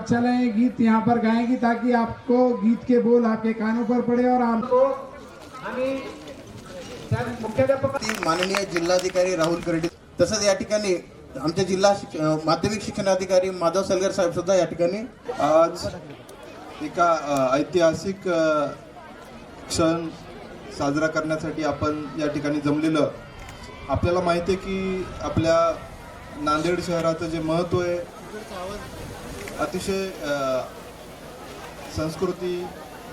चले गीत यहाँ पर गाएंगी ताकि आपको गीत के बोल आपके कानों पर पड़े और आपको मुख्याध्यापक माननीय जिल्हाधिकारी राहुल कर्डिले तसंच या ठिकाणी आमचे जिल्हा माध्यमिक शिक्षणाधिकारी माधव सलगर साहेब सुद्धा या ठिकाणी आज एका ऐतिहासिक क्षण साजरा करण्यासाठी आपण या ठिकाणी जमलेलं. आपल्याला माहिती आहे की आपल्या नांदेड शहराचं जे महत्त्व आहे अतिशय संस्कृती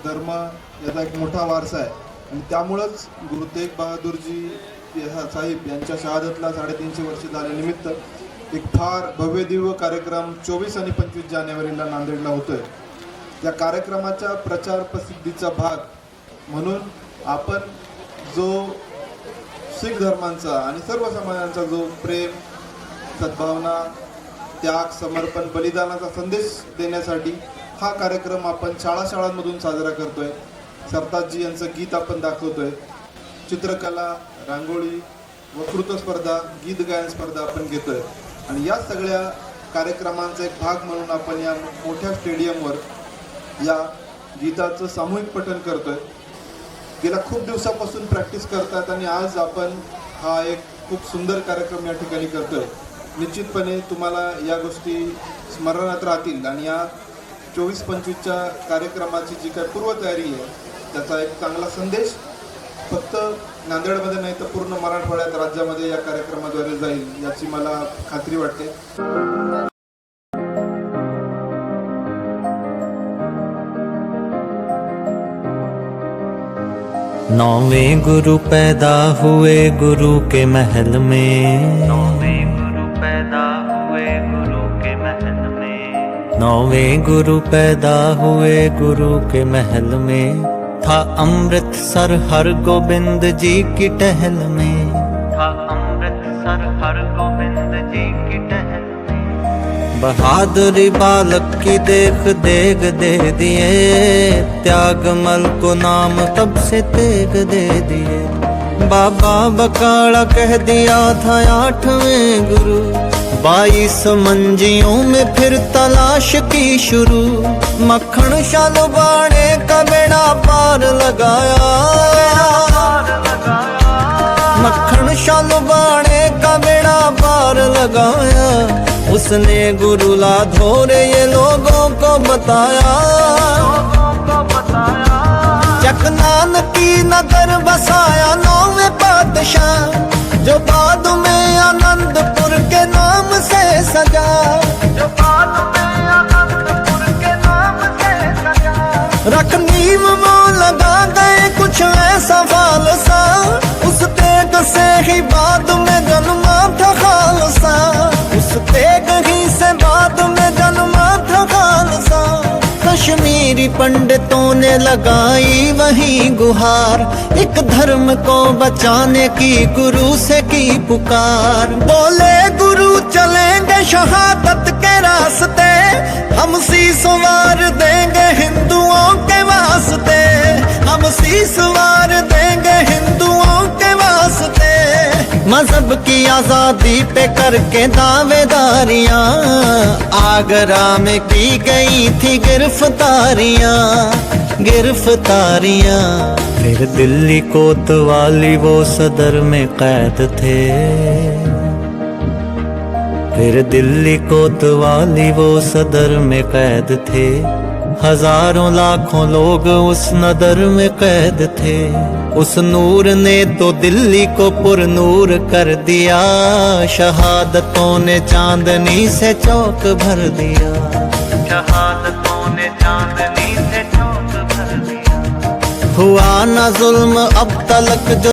धर्म याचा एक मोठा वारसा आहे आणि त्यामुळंच गुरु तेग बहादूरजी साहेब यांच्या शहादतला 350 वर्ष झाल्यानिमित्त एक फार भव्य दिव्य कार्यक्रम 24 आणि 25 जानेवारीला नांदेडला होतोय. या कार्यक्रमाच्या प्रचार प्रसिद्धीचा भाग म्हणून आपण जो शीख धर्मांचा आणि सर्व समाजांचा जो प्रेम सद्भावना त्याग समर्पण बलिदानाचा संदेश देण्यासाठी हा कार्यक्रम आपण शाळांमधून साजरा करतोय. सरताजजी यांचं गीत आपण दाखवतोय. चित्रकला रांगोळी वक्तृत्व स्पर्धा गीत गायन स्पर्धा आपण घेतोय आणि या सगळ्या कार्यक्रमांचा एक भाग म्हणून आपण या मोठ्या स्टेडियमवर या गीताचं सामूहिक पठण करतोय. गेल्या खूप दिवसापासून प्रॅक्टिस करतात आणि आज आपण हा एक खूप सुंदर कार्यक्रम या ठिकाणी करतोय. निश्चितपणे तुम्हाला या गोष्टी स्मरणात राहतील आणि या 24-25च्या कार्यक्रमाची जी काही पूर्वतयारी आहे त्याचा एक चांगला संदेश फक्त नांदेडमध्ये नाही तर पूर्ण मराठवाड्यात राज्यामध्ये या कार्यक्रमाद्वारे जाईल याची मला खात्री वाटते. नौवें गुरु पैदा हुए गुरु के महल में, नौवें गुरु पैदा हुए गुरु के महल में, नौवें गुरु पैदा हुए गुरु के महल में, था अमृतसर हर गोबिंद जी की टहल में, था अमृतसर हर गोबिंद जी की टहल में, बहादुरी बालक की देख देग दे दिए, त्यागमल को नाम तब से तेग दे दिए, बाबा बकाला कह दिया था 8वें गुरु, 22 मंजियों में फिर तलाश की शुरू, मक्खन शालू बाणे का बेड़ा पार लगाया, मक्खन शालू बाणे का बेड़ा पार लगाया, उसने गुरु लाधोरे ये लोगों को बताया, चकनान की नगर बसाया 9वें पातशाह, जो बाद में आनंदपुर के नाम से सजा, जो बाद में आनंदपुर के नाम से सजा, रख नींव वो लगा गए कुछ ऐसा फालसा, उस तेग से ही बाद में जन्मा था खालसा, उस तेग ही से बाद में जन्मा था खालसा, कश्मीरी पंडितों ने लगाई वही गुहार, एक धर्म को बचाने की गुरु से की पुकार, बोले गुरु चलेंगे शहादत के रास्ते, हम शीश वार देंगे हिंदुओं के वास्ते, हम शीश वार देंगे हिंदुओं के वास्ते, मजहब की आजादी पे करके दावेदारियां, आगरा में की गई थी गिरफ्तारियां, गिरफ्तारियां, फिर दिल्ली कोतवाली वो सदर में कैद थे, फिर दिल्ली कोतवाली वो सदर में कैद थे, हजारों लाखों लोग उस नदर में कैद थे, उस नूर ने तो दिल्ली को पुरनूर कर दिया, शहादतों ने चांदनी से चौक भर दिया, शहादतों ने चांदनी से चौक भर दिया, हुआ ना जुल्म अब तलक जो